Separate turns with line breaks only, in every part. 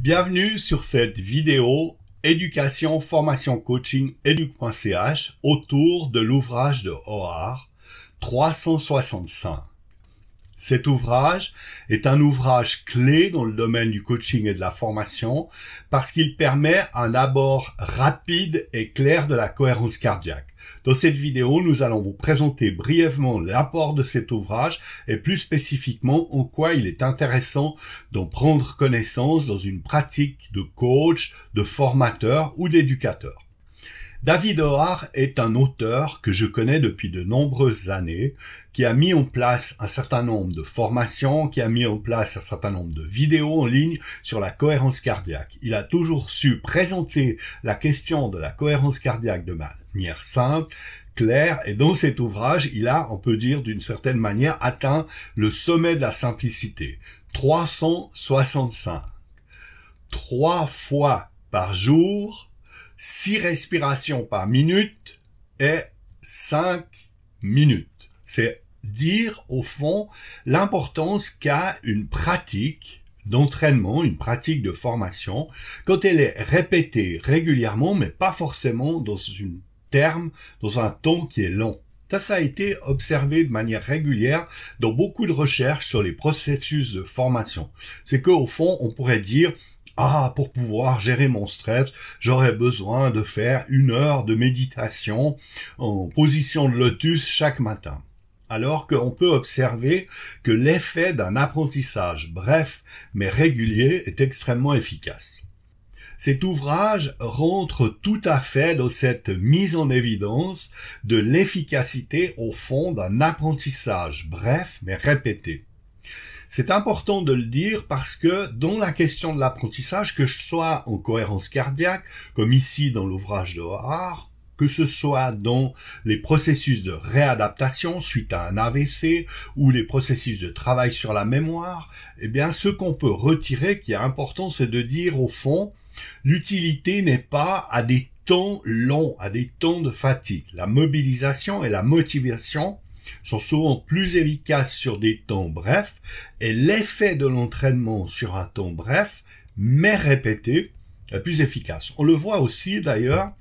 Bienvenue sur cette vidéo éducation, formation, coaching, educ.ch autour de l'ouvrage de Ohar 365. Cet ouvrage est un ouvrage clé dans le domaine du coaching et de la formation parce qu'il permet un abord rapide et clair de la cohérence cardiaque. Dans cette vidéo, nous allons vous présenter brièvement l'apport de cet ouvrage et plus spécifiquement en quoi il est intéressant d'en prendre connaissance dans une pratique de coach, de formateur ou d'éducateur. David Ohar est un auteur que je connais depuis de nombreuses années, qui a mis en place un certain nombre de formations, qui a mis en place un certain nombre de vidéos en ligne sur la cohérence cardiaque. Il a toujours su présenter la question de la cohérence cardiaque de manière simple, claire, et dans cet ouvrage, il a, on peut dire d'une certaine manière, atteint le sommet de la simplicité. 365. 3 fois par jour, 6 respirations par minute et 5 minutes. C'est dire, au fond, l'importance qu'a une pratique d'entraînement, une pratique de formation, quand elle est répétée régulièrement, mais pas forcément dans un temps qui est long. Ça a été observé de manière régulière dans beaucoup de recherches sur les processus de formation. C'est qu'au fond, on pourrait dire pour pouvoir gérer mon stress, j'aurais besoin de faire 1 heure de méditation en position de lotus chaque matin. Alors qu'on peut observer que l'effet d'un apprentissage bref mais régulier est extrêmement efficace. Cet ouvrage rentre tout à fait dans cette mise en évidence de l'efficacité au fond d'un apprentissage bref mais répété. C'est important de le dire parce que dans la question de l'apprentissage, que ce soit en cohérence cardiaque, comme ici dans l'ouvrage de Ohar, que ce soit dans les processus de réadaptation suite à un AVC ou les processus de travail sur la mémoire, eh bien, ce qu'on peut retirer qui est important, c'est de dire au fond, l'utilité n'est pas à des temps longs, à des temps de fatigue. La mobilisation et la motivation sont souvent plus efficaces sur des temps brefs et l'effet de l'entraînement sur un temps bref, mais répété, est plus efficace. On le voit aussi d'ailleurs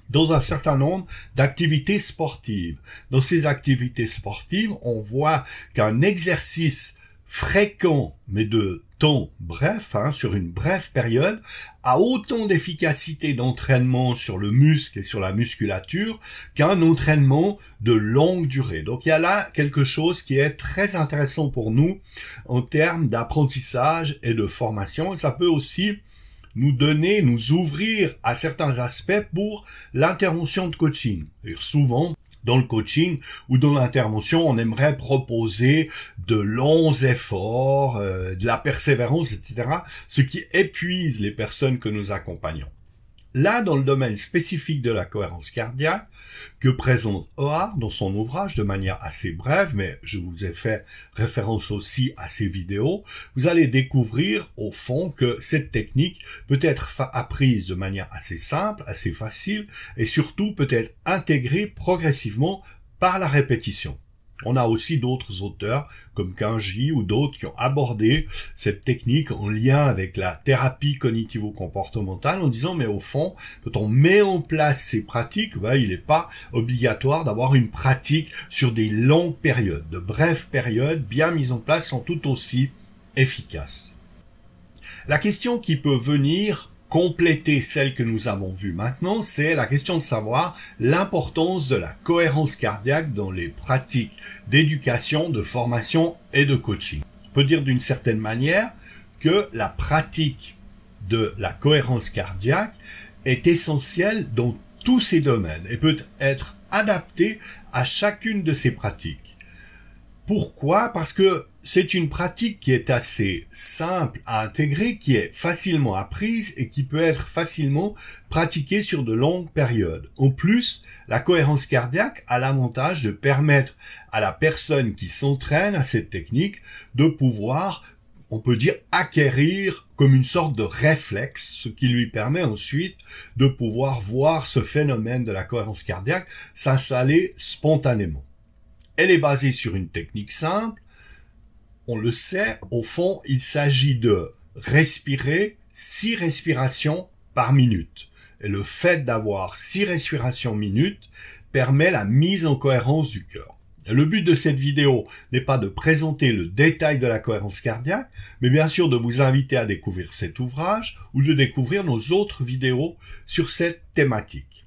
dans un certain nombre d'activités sportives. Dans ces activités sportives, on voit qu'un exercice fréquent, mais de temps bref, sur une brève période, a autant d'efficacité d'entraînement sur le muscle et sur la musculature qu'un entraînement de longue durée. Donc il y a là quelque chose qui est très intéressant pour nous en termes d'apprentissage et de formation. Et ça peut aussi nous ouvrir à certains aspects pour l'intervention de coaching. Et souvent, dans le coaching ou dans l'intervention, on aimerait proposer de longs efforts, de la persévérance, etc., ce qui épuise les personnes que nous accompagnons. Là, dans le domaine spécifique de la cohérence cardiaque, que présente Ohar dans son ouvrage de manière assez brève, mais je vous ai fait référence aussi à ces vidéos, vous allez découvrir au fond que cette technique peut être apprise de manière assez simple, assez facile, et surtout peut être intégrée progressivement par la répétition. On a aussi d'autres auteurs, comme Kanji ou d'autres, qui ont abordé cette technique en lien avec la thérapie cognitivo-comportementale en disant, mais au fond, quand on met en place ces pratiques, il n'est pas obligatoire d'avoir une pratique sur des longues périodes. De brèves périodes bien mises en place sont tout aussi efficaces. La question qui peut venir compléter celle que nous avons vue maintenant, c'est la question de savoir l'importance de la cohérence cardiaque dans les pratiques d'éducation, de formation et de coaching. On peut dire d'une certaine manière que la pratique de la cohérence cardiaque est essentielle dans tous ces domaines et peut être adaptée à chacune de ces pratiques. Pourquoi? Parce que c'est une pratique qui est assez simple à intégrer, qui est facilement apprise et qui peut être facilement pratiquée sur de longues périodes. En plus, la cohérence cardiaque a l'avantage de permettre à la personne qui s'entraîne à cette technique de pouvoir, on peut dire, acquérir comme une sorte de réflexe, ce qui lui permet ensuite de pouvoir voir ce phénomène de la cohérence cardiaque s'installer spontanément. Elle est basée sur une technique simple. On le sait, au fond, il s'agit de respirer 6 respirations par minute. Et le fait d'avoir 6 respirations minutes permet la mise en cohérence du cœur. Le but de cette vidéo n'est pas de présenter le détail de la cohérence cardiaque, mais bien sûr de vous inviter à découvrir cet ouvrage ou de découvrir nos autres vidéos sur cette thématique.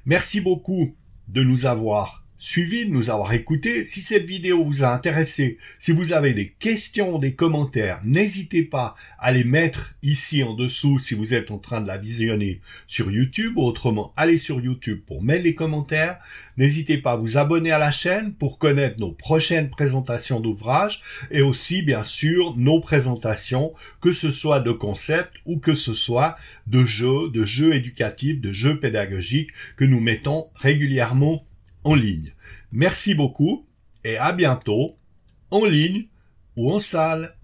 Merci beaucoup de nous avoir suivis, de nous avoir écoutés. Si cette vidéo vous a intéressé, si vous avez des questions, des commentaires, n'hésitez pas à les mettre ici en dessous si vous êtes en train de la visionner sur YouTube, ou autrement, allez sur YouTube pour mettre les commentaires. N'hésitez pas à vous abonner à la chaîne pour connaître nos prochaines présentations d'ouvrages et aussi, bien sûr, nos présentations, que ce soit de concepts ou que ce soit de jeux éducatifs, de jeux pédagogiques que nous mettons régulièrement en ligne. Merci beaucoup et à bientôt, en ligne ou en salle.